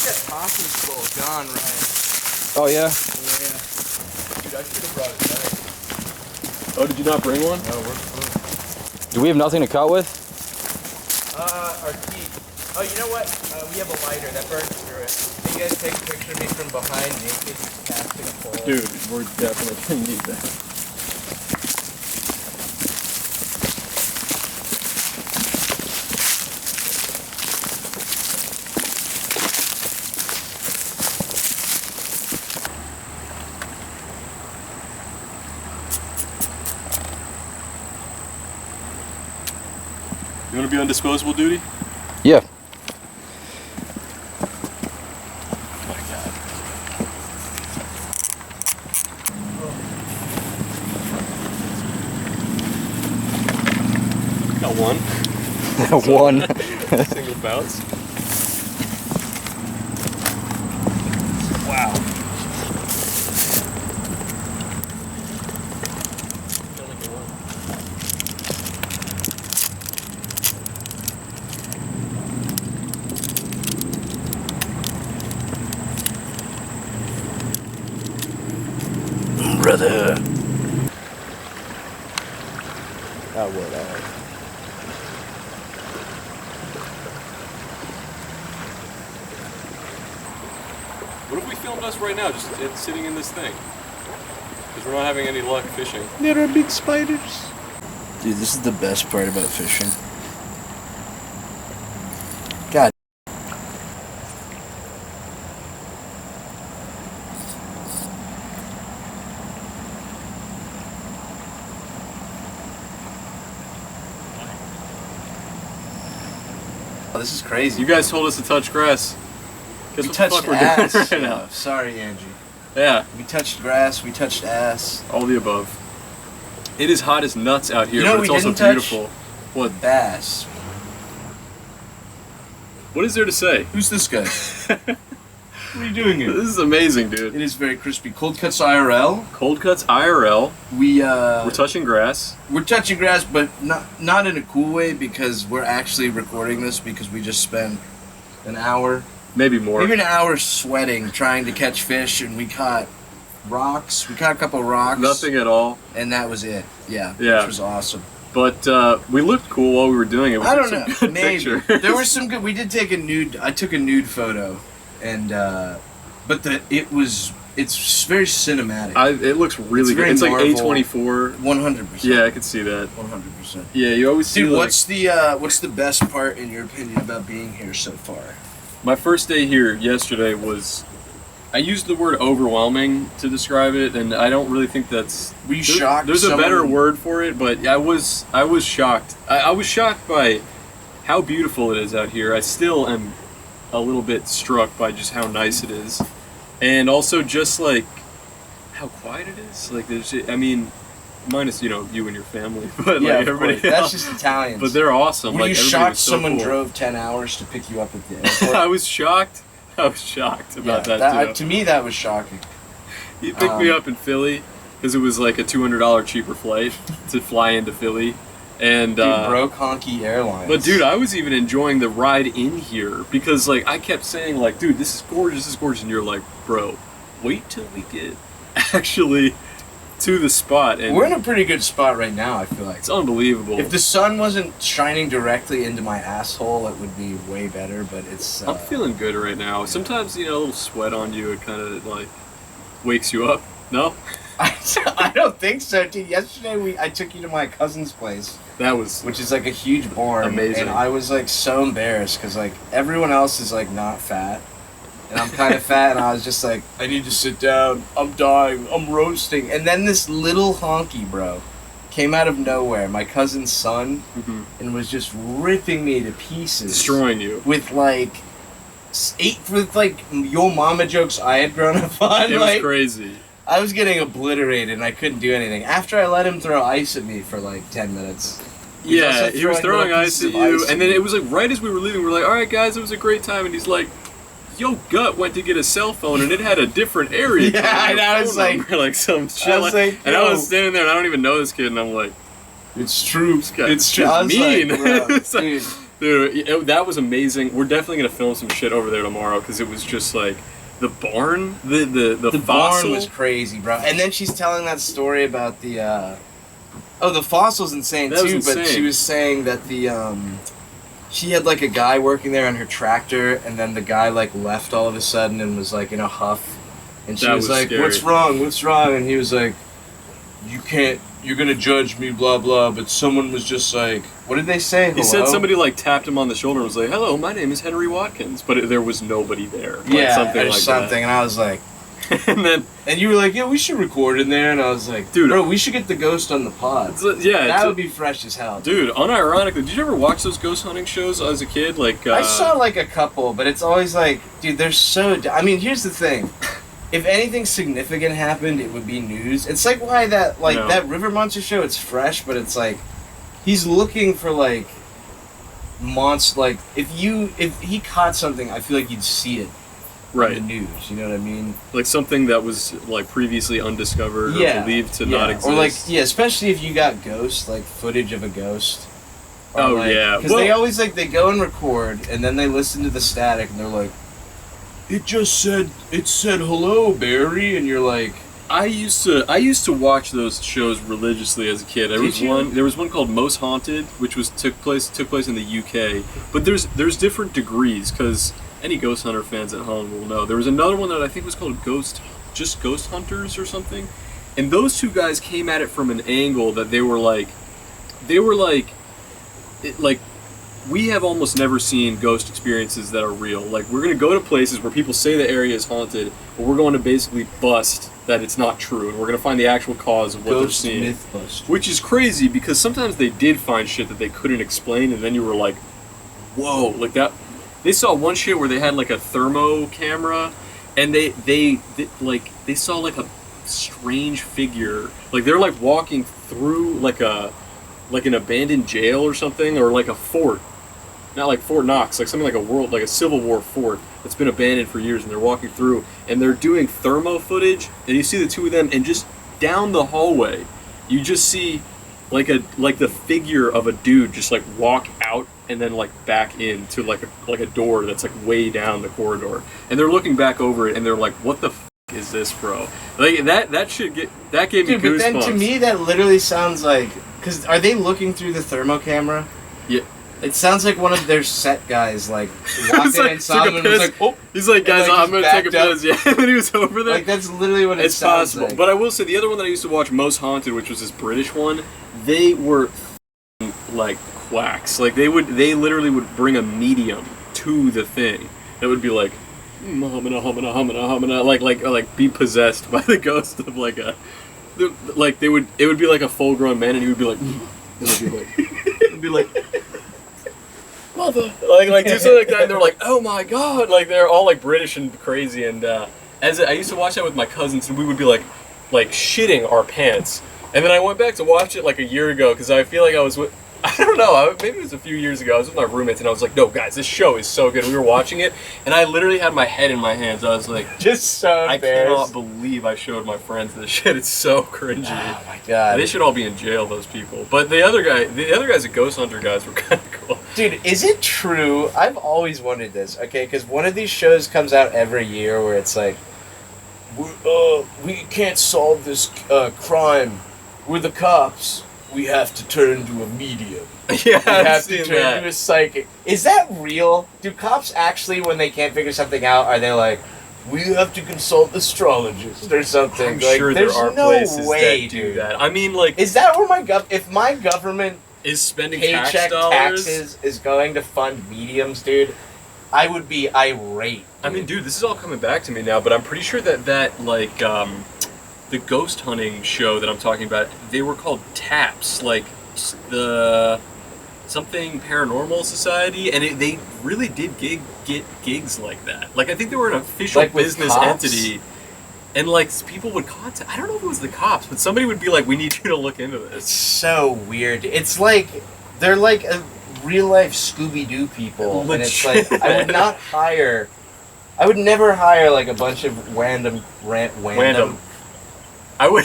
that possum skull gone, right? Oh yeah. Yeah. Dude, I should have brought it back. Oh, did you not bring one? No, we're full. Do we have nothing to cut with? Our teeth. Oh, you know what? We have a lighter that burns through it. Can you guys take a picture of me from behind naked, just casting a pole? Dude, we're definitely gonna need that. You want to be on disposable duty? Yeah. Got one. One. Single bounce. Wow. Brother. Oh, whatever. What if we filmed us right now, just sitting in this thing? Because we're not having any luck fishing. There are big spiders. Dude, this is the best part about fishing. God. Oh, this is crazy. You guys told us to touch grass. Guess We what the fuck touched we're ass. doing right now? Sorry, Angie. Yeah, We touched grass. We touched ass. all the above. It is hot as nuts out here, You know but it's we also didn't touch? beautiful. What? Bass. What is there to say? Who's this guy? What are you doing here? This is amazing, dude. It is very crispy. Cold cuts IRL. Cold cuts IRL. We're touching grass. We're touching grass, but not in a cool way because we're actually recording this because we just spent an hour, Maybe more. maybe an hour sweating trying to catch fish, and we caught rocks. We caught a couple rocks. Nothing at all. And that was it. Yeah. Yeah. Which was awesome. But we looked cool while we were doing it. We I took don't know. some good Maybe pictures. there were some good. We did take a nude. I took a nude photo, and but it's very cinematic. It looks really It's good. very It's like Marvel. A24. 100%. Yeah, I could see that. 100%. Yeah, you always see. Dude, like, what's the best part in your opinion about being here so far? my first day here yesterday was. I used the word overwhelming to describe it, and I don't really think that's. Were you shocked? There's a better word for it, but I was shocked. I was shocked by how beautiful it is out here. I still am a little bit struck by just how nice it is, and also just like how quiet it is. Like there's, I mean, minus you and your family, but Yeah, like of everybody course. That's else. just Italians. But they're awesome. Were like, you everybody shocked was so someone cool. drove 10 hours to pick you up at the airport? I was shocked. I was shocked about that too. To me, that was shocking. He picked me up in Philly because it was like a $200 cheaper flight to fly into Philly, and Dude, broke honky airlines. but dude, I was even enjoying the ride in here because like I kept saying like, dude, this is gorgeous, and you're like, bro, wait till we get actually to the spot, and we're in a pretty good spot right now. I feel like it's unbelievable. if the sun wasn't shining directly into my asshole, it would be way better. But it's. I'm feeling good right now. Sometimes a little sweat on you, it kind of like wakes you up. No, I don't think so, dude. Yesterday I took you to my cousin's place. that was Which is like a huge barn. Amazing. And I was like so embarrassed because like everyone else is like not fat. And I'm kind of fat and I was just like, I need to sit down. I'm dying. I'm roasting. And then this little honky, bro, came out of nowhere, my cousin's son, and was just ripping me to pieces. destroying you. With like yo mama jokes I had grown up on. It like, was crazy. I was getting obliterated and I couldn't do anything. After I let him throw ice at me for like 10 minutes. Yeah, he was throwing little ice at pieces of you, ice and then it was like right as we were leaving, we're like, all right, guys, it was a great time, and he's like, yo, Gut went to get a cell phone, and it had a different area. Yeah, code and or I was phone like- number, like some shit. I was like, and I yo. was standing there, and I don't even know this kid, and I'm like, It's true. guy It's is true. I was mean. like, bro, It's like- dude, Dude, that was amazing. We're definitely gonna film some shit over there tomorrow because it was just like the barn, the fossil barn was crazy, bro. And then she's telling that story about the the fossil's insane That was too. But insane. she was saying that she had like a guy working there on her tractor, and then the guy like left all of a sudden and was like in a huff, and she That was was like, scary. "What's wrong? What's wrong?" And he was like, "You can't. You're gonna judge me, blah blah." But someone was just like, "What did they say?" He said somebody like tapped him on the shoulder and was like, "Hello, my name is Henry Watkins," but there was nobody there. Like, Yeah, something or like something. And I was like, that. And then, and you were like, "Yeah, we should record in there." And I was like, Dude, bro, we should get the ghost on the pod. That would be fresh as hell. Dude, unironically, did you ever watch those ghost hunting shows as a kid? Like I saw like a couple, but it's always like, dude, they're so. I mean, here's the thing: if anything significant happened, it would be news. It's like why that that River Monster show. It's fresh, but it's like he's looking for like monster. Like if he caught something, I feel like you'd see it right. in the news. You know what I mean? Like something that was like previously undiscovered or believed to not exist. Or like especially if you got ghost like footage of a ghost. Or Oh, like, yeah. because they always like they go and record and then they listen to the static and they're like, it said hello, Barry, and you're like, I used to watch those shows religiously as a kid. There was one called Most Haunted, which took place in the UK. But there's different degrees because any Ghost Hunter fans at home will know. There was another one that I think was called Ghost Hunters or something, and those two guys came at it from an angle that they were like, we have almost never seen ghost experiences that are real. Like, we're going to go to places where people say the area is haunted, but we're going to basically bust that it's not true, and we're going to find the actual cause of what Ghost they're seeing. Mythbuster. Which is crazy, because sometimes they did find shit that they couldn't explain, and then you were like, whoa, like that. They saw one shit where they had like a thermo camera, and they saw like a strange figure. Like, they're like walking through like an abandoned jail or something, or like a fort. Not like Fort Knox, like something like a Civil War fort that's been abandoned for years, and they're walking through, and they're doing thermo footage, and you see the two of them, and just down the hallway, you just see like the figure of a dude just like walk out and then like back into like a door that's like way down the corridor, and they're looking back over it, and they're like, "What the f is this, bro?" Like that gave me goosebumps. But then to me that literally sounds like, because are they looking through the thermo camera? Yeah. It sounds like one of their set guys like walked in and saw them and was like, "Oh." He's like, "Guys, like, I'm gonna take a backed piss." Yeah, and he was over there. Like that's literally what it sounds possible. like. But I will say the other one that I used to watch, Most Haunted, which was this British one, they were like quacks. Like they literally would bring a medium to the thing that would be like humana, humana, humana, humana, like be possessed by the ghost of like a like it would be like a full grown man, and he would be like it would be like mother, like do something like that, and they're like, oh my god, like they're all like British and crazy, and I used to watch that with my cousins, and we would be like shitting our pants, and then I went back to watch it like a year ago because I feel like I was with, I don't know, maybe it was a few years ago, I was with my roommates, and I was like, no guys, this show is so good. We were watching it, and I literally had my head in my hands. I was like, just so I embarrassed. cannot believe I showed my friends this shit. It's so cringy. Oh my god. They should all be in jail, those people. But the other guys, the Ghost Hunter guys, were kind of cool. Dude, is it true? I've always wondered this, okay? Because one of these shows comes out every year where it's like, we can't solve this crime. We're the cops. We have to turn to a medium. Yeah, We I've have seen to turn that. to a psychic. Is that real? Do cops actually, when they can't figure something out, are they like, we have to consult astrologist or something? I'm like, sure there there's are no places way, that do dude. that. I mean, like, Is that where if my government is spending tax paycheck dollars? taxes is going to fund mediums, dude, I would be irate. I mean, dude, this is all coming back to me now, but I'm pretty sure that like the ghost hunting show that I'm talking about, they were called TAPS, like the something Paranormal Society, and they really did get gigs like that. Like, I think they were an official Like with business cops? entity, and like people would contact. I don't know if it was the cops, but somebody would be like, "We need you to look into It's this." so weird. It's like they're like a real life Scooby Doo people, and it's like Legit. I would never hire like a bunch of random. I would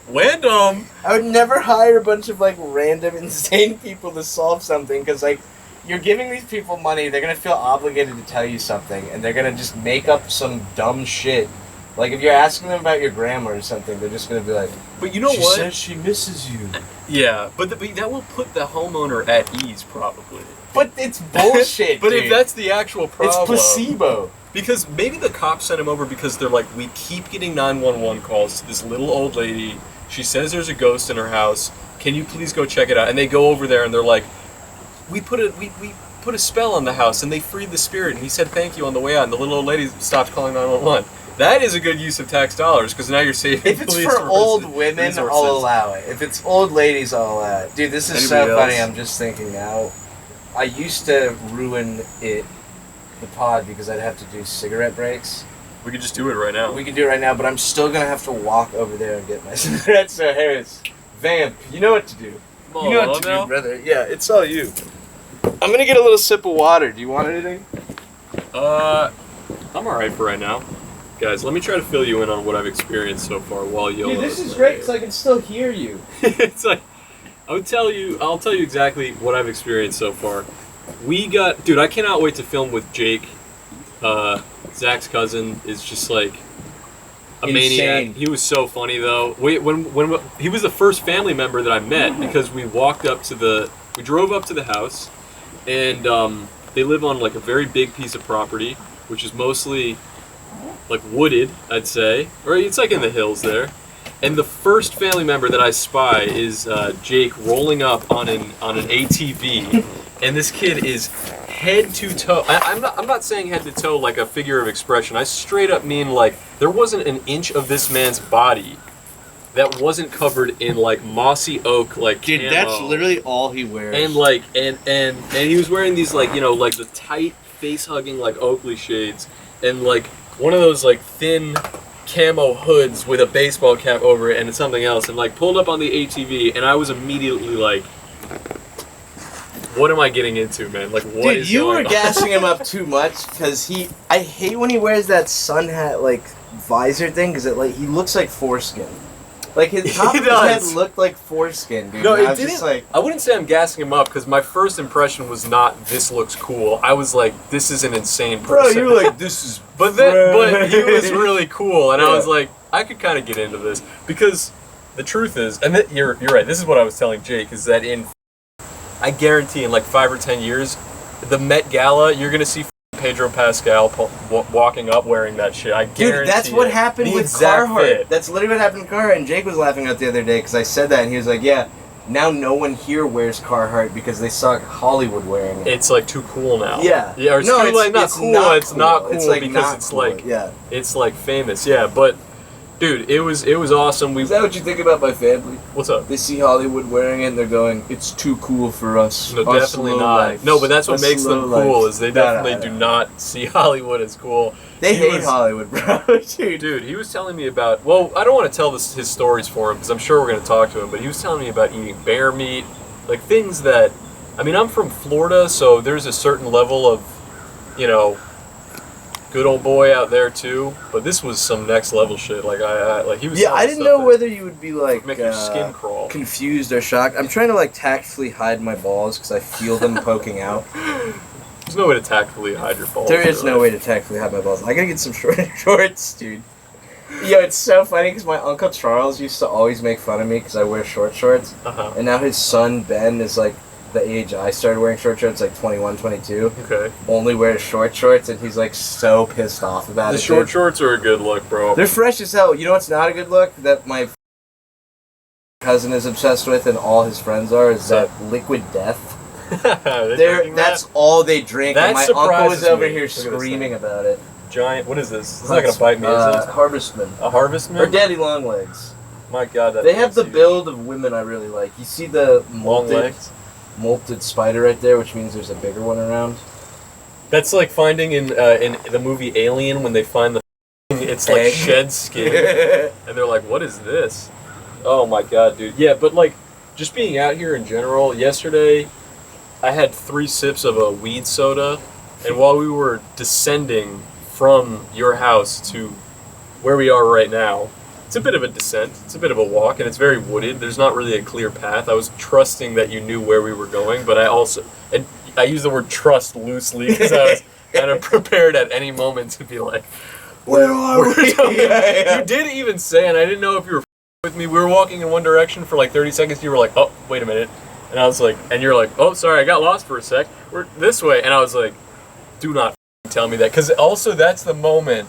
Wandom. I would never hire a bunch of like random insane people to solve something because like you're giving these people money, they're gonna feel obligated to tell you something, and they're gonna just make up some dumb shit. Like, if you're asking them about your grandma or something, they're just gonna be like, but you know she what? says she misses you. Yeah, but that will put the homeowner at ease, probably. But it's bullshit, But dude. if that's the actual problem... It's placebo. Because maybe the cops sent him over because they're like, we keep getting 911 calls to this little old lady. She says there's a ghost in her house. Can you please go check it out? And they go over there and they're like, we put a spell on the house and they freed the spirit. And he said thank you on the way out. And the little old lady stopped calling 911. That is a good use of tax dollars because now you're saving. If it's for old women, I'll allow it. If it's old ladies, I'll allow it. Dude, this is so funny. I'm just thinking now. I used to ruin the pod because I'd have to do cigarette breaks. We could just do it right now. We can do it right now, but I'm still gonna have to walk over there and get my cigarettes. So Harris, Vamp, you know what to do. You know what to do, brother. Yeah, it's all you. I'm gonna get a little sip of water. Do you want anything? I'm alright for right now. Guys, let me try to fill you in on what I've experienced so far while you'll... Dude, this is great because I can still hear you. It's like, I'll tell you exactly what I've experienced so far. Dude, I cannot wait to film with Jake. Zach's cousin is just like a maniac. He was so funny though. When he was the first family member that I met because we drove up to the house, and they live on like a very big piece of property, which is mostly like wooded, I'd say, or it's like in the hills there. And the first family member that I spy is Jake rolling up on an ATV, and this kid is head to toe. I'm not saying head to toe like a figure of expression. I straight up mean like there wasn't an inch of this man's body that wasn't covered in like mossy oak like Dude, camo. that's literally all he wears. And like and he was wearing these like, you know, like the tight face hugging like Oakley shades and like one of those like thin camo hoods with a baseball cap over it and something else, and like pulled up on the ATV, and I was immediately like, what am I getting into, man? Like, what Dude, is you going were on? gassing him up too much because I hate when he wears that sun hat like visor thing because it like he looks like foreskin. Like his top of his head looked like foreskin, dude. No, and it I was didn't. just like, I wouldn't say I'm gassing him up because my first impression was not this looks cool. I was like, this is an insane person. bro, you were like, this is. but he was really cool, and I was like, I could kind of get into this because the truth is, and you're right. This is what I was telling Jake is that I guarantee in like 5 or 10 years, the Met Gala, you're gonna see Pedro Pascal walking up wearing that shit. I guarantee. Dude, that's what happened with Carhartt. That's literally what happened with Carhartt. And Jake was laughing out the other day because I said that, and he was like, "Yeah, now no one here wears Carhartt because they saw Hollywood wearing it. It's like too cool now." Yeah. Yeah. Or it's No, too, it's- like, not it's cool. not It's not cool It's, like, because not it's cool. like Yeah. it's like famous. Yeah, but dude, it was awesome. Is that what you think about my family? What's up? They see Hollywood wearing it and they're going, it's too cool for us. No, us definitely low not. lives. No, but that's what Us makes them low cool lives." is they No, definitely do not see Hollywood as cool. They He hate was- Hollywood, bro. Dude. Dude, he was telling me about, well, I don't want to tell his stories for him because I'm sure we're going to talk to him, but he was telling me about eating bear meat, like things that, I mean, I'm from Florida, so there's a certain level of, you know, good old boy out there too, but this was some next level shit. Like like he was. Yeah, I didn't know whether you would be like make your skin crawl, confused or shocked. I'm trying to like tactfully hide my balls because I feel them poking out. There's no way to tactfully hide your balls. There is no way to tactfully hide my balls. I gotta get some shorts, dude. Yo, it's so funny because my Uncle Charles used to always make fun of me because I wear short shorts, and now his son Ben is like the age I started wearing short shorts, like 21, 22. Okay. Only wears short shorts, and he's like so pissed off about it. The short shorts are a good look, bro. They're fresh as hell. You know what's not a good look that my cousin is obsessed with, and all his friends are, is that Liquid Death. That's all they drink. That and my uncle was over me. here screaming about it. Giant. What is this? It's not gonna bite me, is it? Harvestman. A Harvestman? Or Daddy Longlegs. My God, that they have the huge. build of women I really like. You see the Long legs. molted spider right there, which means there's a bigger one around. That's like finding in the movie Alien when they find the it's like Egg. shed skin and they're like, what is this? Oh my God, dude. Yeah, but like just being out here in general, yesterday I had 3 sips of a weed soda, and while we were descending from your house to where we are right now, it's a bit of a descent, it's a bit of a walk, and it's very wooded. There's not really a clear path. I was trusting that you knew where we were going, but I also, and I use the word trust loosely because I was kind of prepared at any moment to be like, Where are we? You did even say, and I didn't know if you were with me. We were walking in one direction for like 30 seconds. You were like, oh, wait a minute. And I was like, and you're like, oh, sorry, I got lost for a sec. We're this way. And I was like, do not tell me that. Because also that's the moment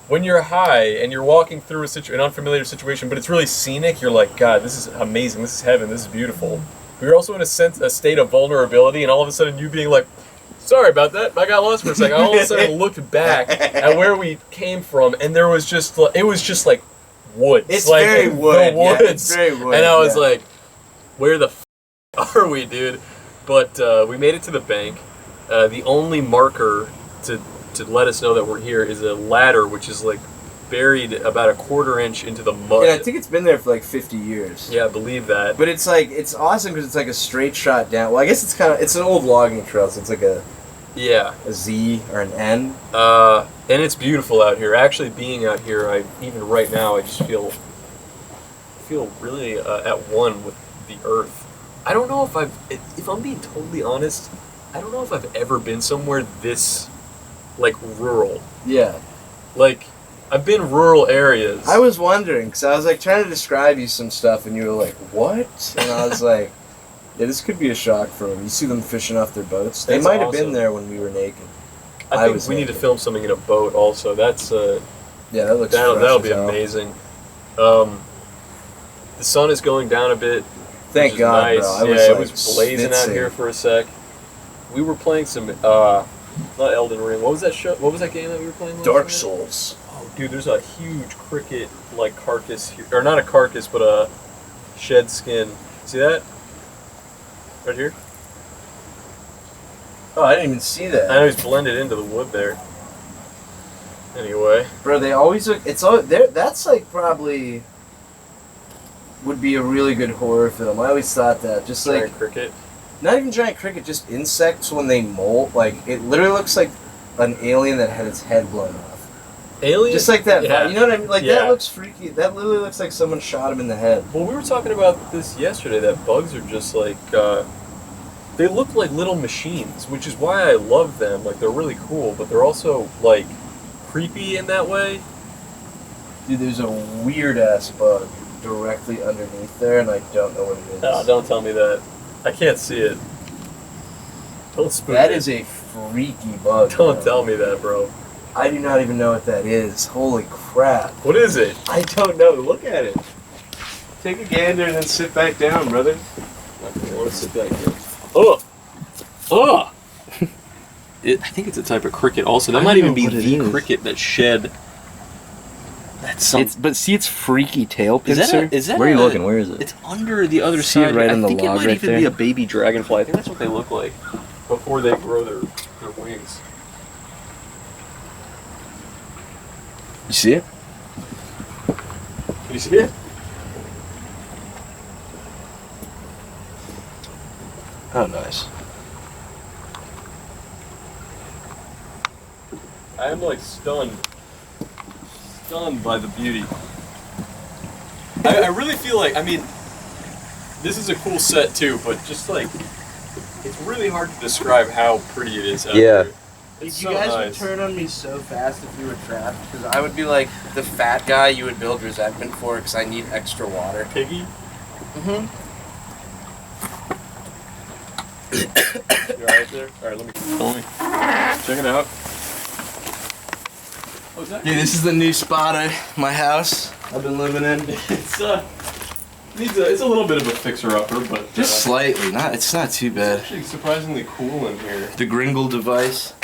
when you're high and you're walking through an unfamiliar situation, but it's really scenic. You're like, God, this is amazing. This is heaven. This is beautiful. We were also in a state of vulnerability, and all of a sudden you being like, sorry about that, I got lost for a second. I all of a sudden looked back at where we came from, and it was just like woods. It's like very wood. the woods. Yeah, it's very wood. And I was like, where the are we, dude? But we made it to the bank. The only marker to let us know that we're here is a ladder, which is like buried about a 1/4 inch into the mud. And I think it's been there for like 50 years. Yeah, I believe that. But it's like, it's awesome because it's like a straight shot down. Well, I guess it's an old logging trail, so it's like a Z or an N. And it's beautiful out here. Actually, being out here, even right now, I just feel really at one with the earth. I don't know if I'm being totally honest, I don't know if I've ever been somewhere this, like, rural. Yeah. Like, I've been rural areas. I was wondering, because I was like trying to describe you some stuff, and you were like, what? And I was like, yeah, this could be a shock for them. You see them fishing off their boats. They might have been there when we were naked. I think we need to film something in a boat also. That's yeah, that looks that'll be amazing. The sun is going down a bit. Thank God, nice. bro. It was blazing out here for a sec. We were playing some not Elden Ring. What was that show? What was that game that we were playing? Dark Souls. Oh, dude, there's a huge cricket like carcass here, or not a carcass, but a shed skin. See that? Right here. Oh, I didn't even see that. I know he's blended into the wood there. Anyway, bro, they always look. It's all there. That's like probably would be a really good horror film. I always thought that. Just giant like cricket. Not even giant cricket, just insects when they molt. Like it literally looks like an alien that had its head blown off. Alien? Just like that. Yeah. You know what I mean? Like Yeah. that looks freaky. That literally looks like someone shot him in the head. Well, we were talking about this yesterday, that bugs are just like, they look like little machines, which is why I love them. Like, they're really cool, but they're also, like, creepy in that way. Dude, there's a weird-ass bug directly underneath there, and I don't know what it is. No, don't tell me that. I can't see it. Don't spook That it. is a freaky bug. Don't tell me that, bro. I do not even know what that is. Holy crap. What is it? I don't know. Look at it. Take a gander and then sit back down, brother. I want to sit back here. Oh! Oh! I think it's a type of cricket also. That I might don't even know be what it the is. cricket that shed. That's something. But see its freaky tail pincer? Is that Where are you a- looking? Where is it? It's under the other See it side. right I on the think log it might right even there? be a baby dragonfly. I think that's what they look like before they grow their wings. You see it? Can you see it? Oh, nice. I am like stunned by the beauty. I really feel like, I mean, this is a cool set too, but just like, it's really hard to describe how pretty it is out here. It's You so guys nice. would turn on me so fast if you were trapped, because I would be like the fat guy you would build resentment for because I need extra water. Piggy? Mm-hmm. You alright there? Alright, let me check it out. Oh, is that? Dude, this is the new spot of my house I've been living in. It's a little bit of a fixer-upper, but Just slightly. It's not too it's bad. actually surprisingly cool in here. The Gringle device.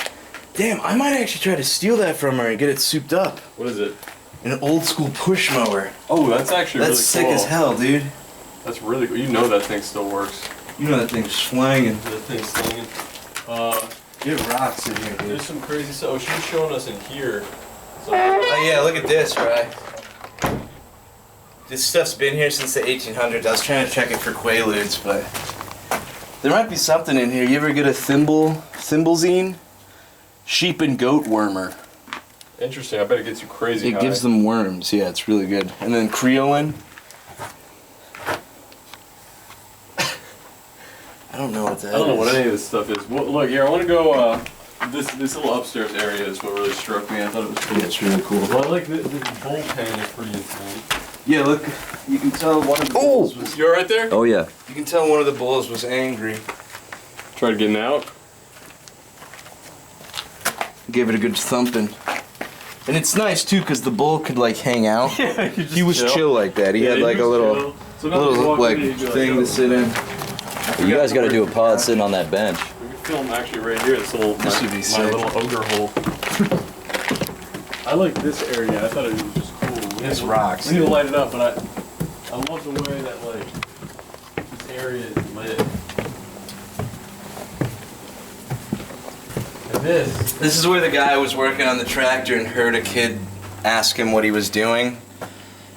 Damn, I might actually try to steal that from her and get it souped up. What is it? An old school push mower. Oh, that's actually That's really cool. sick as hell, dude. That's really cool. You know that thing still works. You know that thing's swinging. That thing's slinging. It rocks in here, dude. There's some crazy stuff. Oh, she was showing us in here. So, Oh yeah, look at this, right? This stuff's been here since the 1800s. I was trying to check it for quaaludes, but there might be something in here. You ever get a thimblezine? Sheep and goat wormer. interesting. I bet it gets you crazy. It gives them worms. Yeah, it's really good. And then creolin. I don't know what that is. I don't know what any of this stuff is. Well, look here, I want to go. This little upstairs area is what really struck me. I thought it was cool. Yeah, it's really cool. Well, I like this bullpen is pretty insane. Yeah, look, you can tell one of the bulls was. You're right there. Oh yeah. You can tell one of the bulls was angry. Tried getting out. Gave it a good thumping. And it's nice too, cause the bull could like hang out. Yeah, He was chill like that. He had like a little, like thing to sit in. You guys got to do a pod sitting on that bench. We can film actually right here. This would be my sick. little ogre hole. I like this area. I thought it was just cool. This rocks. We need to light it up, but I love the way that like this area is lit. And This is where the guy was working on the tractor and heard a kid ask him what he was doing.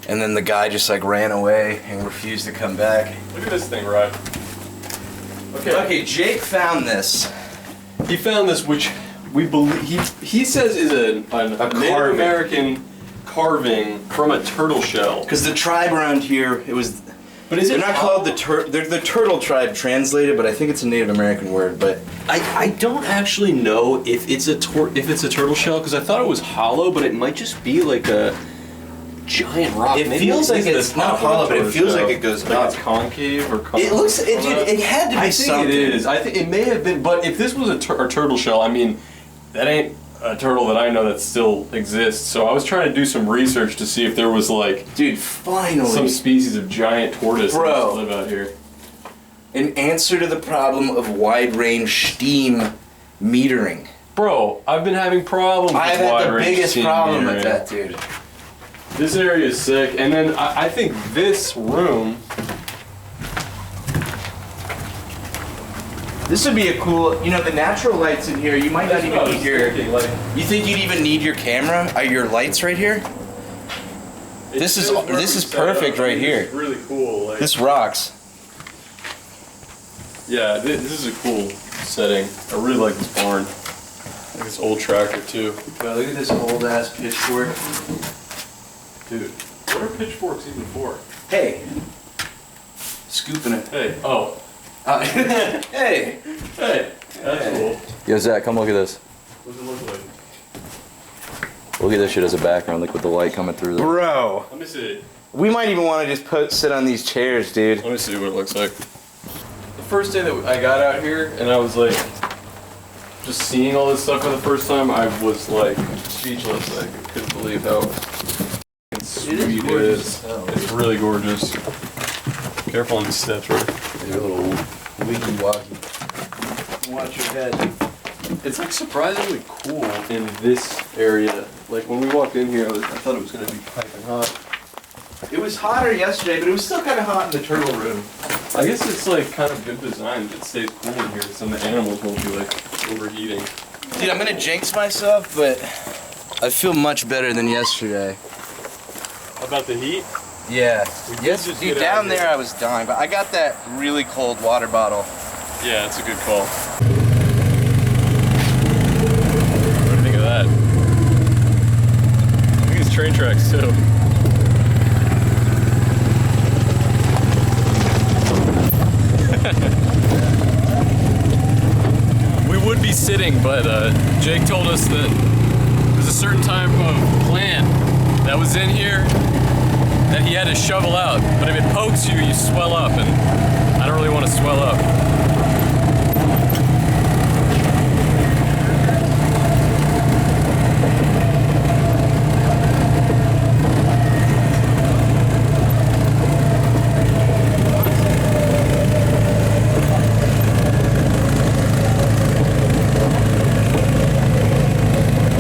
And then the guy just like ran away and refused to come back. Look at this thing, Rod. Okay, Jake found this. He found this, which we believe he says is a Native carving. American carving from a turtle shell. Because the tribe around here, it was. But is They're it not called they're the turtle tribe translated, but I think it's a Native American word. But I don't actually know if it's a turtle shell because I thought it was hollow, but it might just be like a giant rock. it Maybe feels like the it's top not of a hollow, but it turtle feels shell. like it goes like up. it's concave or It looks, dude, it had to be I think something. it is. I think it may have been, but if this was a turtle shell, I mean, that ain't a turtle that I know that still exists. So I was trying to do some research to see if there was like Dude, finally. some species of giant tortoise Bro. that live out here. An answer to the problem of wide range steam metering. Bro, I've been having problems with I've had the wide-range biggest steam problem with metering. that, dude. This area is sick, and then I think this room. This would be a cool, the natural lights in here, you might not even need your, like, you think you'd even need your camera? Are your lights right here? This is perfect right here. It's really cool. Like, This rocks. yeah, this is a cool setting. I really like this barn. I like this old tractor too. Bro, look at this old ass pitchfork. Dude, what are pitchforks even for? Hey. Scooping it. Hey, oh. Hey. Hey, that's Hey. cool. Yo, Zach, come look at this. What does it look like? Look at this shit as a background, like with the light coming through. Bro. Let me see. We might even want to just sit on these chairs, dude. Let me see what it looks like. The first day that I got out here and I was like, just seeing all this stuff for the first time, I was like speechless. Like, I couldn't believe how sweet it is. It's really gorgeous. Careful on these steps, right? You're a little wiggy woggy. Watch your head. It's like surprisingly cool in this area. Like when we walked in here, I thought it was gonna be piping hot. It was hotter yesterday, but it was still kind of hot in the turtle room. I guess it's like kind of good design that it stays cool in here, so the animals won't be like overheating. Dude, I'm gonna jinx myself, but I feel much better than yesterday. About the heat? Yeah. Yes, just dude, get out down here. there I was dying, but I got that really cold water bottle. Yeah, it's a good call. What do you think of that? Look at these train tracks too. We would be sitting, but Jake told us that there's a certain type of plant that was in here that he had to shovel out. But if it pokes you, you swell up, and I don't really want to swell up.